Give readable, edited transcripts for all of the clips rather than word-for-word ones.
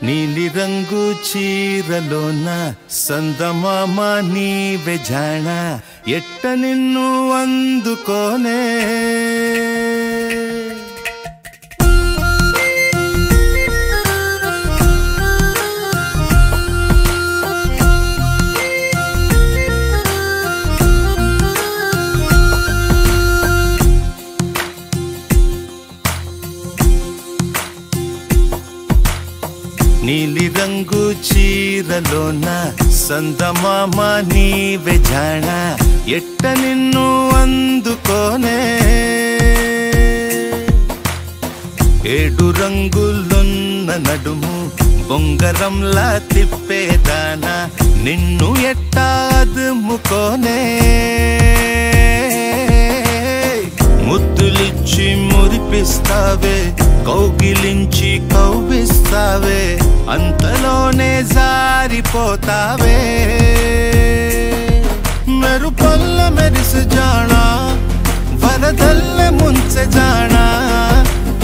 నీలి రంగు చీరలోన సందమామ నీవే జాణ ఎట్ట నిన్ను అందుకోనే నీలి రంగు చీరలోన సందమామ నీవే జాణ ఎట్ట నిన్ను అందుకోనే ఏడు రంగులున్న నడుము బొంగరంలా తిప్పేదానా నిన్ను ఎట్టా అదుముకోనే ముద్దులిచ్చి మురిపిస్తావే కౌగిలించి కౌగిస్తావే అంతలోనే జారిపోతావే మెరుపల్ల మెరిసి జానా వరదల్ల ముంచె జానా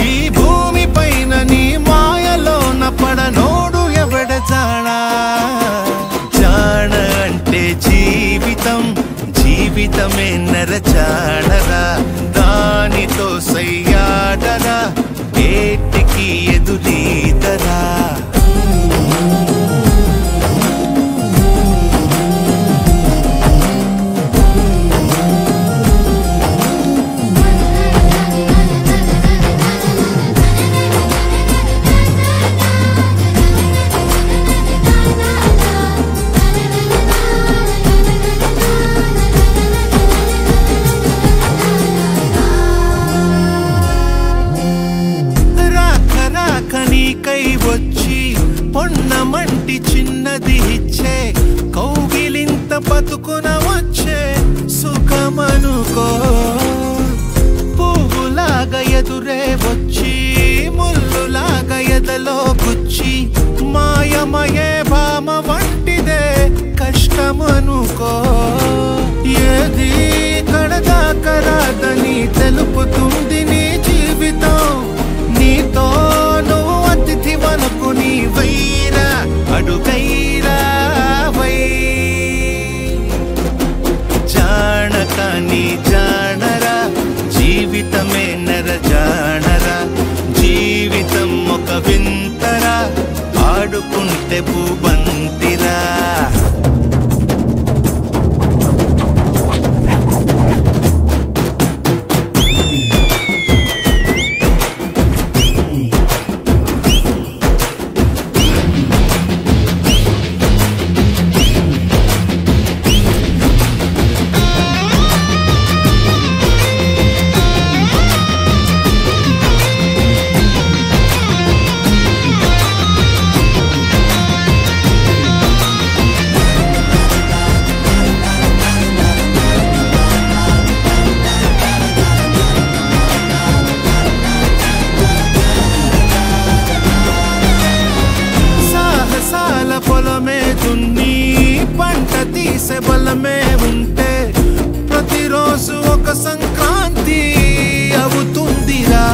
ఈ భూమి పైన నీ మాయలోన పడనోడు ఎవడ జానా జాన అంటే జీవితం జీవితమే నరచాడరా దానితో సయ్యాడరా ఏటికి ఎదురీదరా వచ్చి పొన్నమంటి చిన్నది ఇచ్చే కౌగిలింత బతుకున వచ్చే సుఖమనుకో పువ్వులాగా ఎదురే వచ్చి ముల్లులాగా ఎదలో గుచ్చి మాయమయే భామ వంటిదే కష్టమనుకో ఏది కడదాకా రాదని తెలుపుతుంది నీ జీవితం నీతో నువ్వు అతిథి వనకు నీ వైరా అడుగైరా వై జానక నీ జానరా జీవితమే నర జానరా జీవితం ఒక వింతరా ఆడుకుంటే భూబంతిరా పొలమే దున్ని పంట తీసే బలమే ఉంటే ప్రతిరోజు ఒక సంక్రాంతి అవుతుందిరా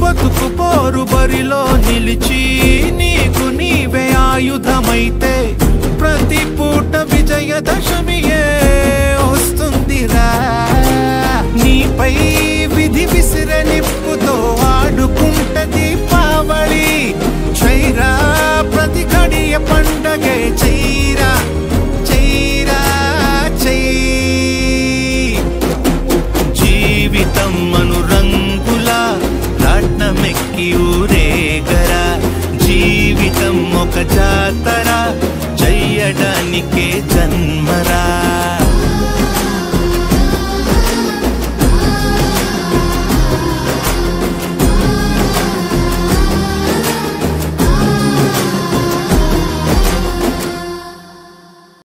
బతుకు పోరు బరిలో నిలిచి నీకు నీవే ఆయుధమైతే ప్రతి పూట విజయదశమియే వస్తుందిరా నీపై విధి విసిరే నిప్పుతో ఆడుకుంటే దీపావళి చైరా ప్రతి గడియ పండగే చైరా చైరా చై జీవితం అనురంగుల రాట్నమెక్కి ఊరేగరా జీవితం ఒక జాతర చెయ్యడానికే జన్మరా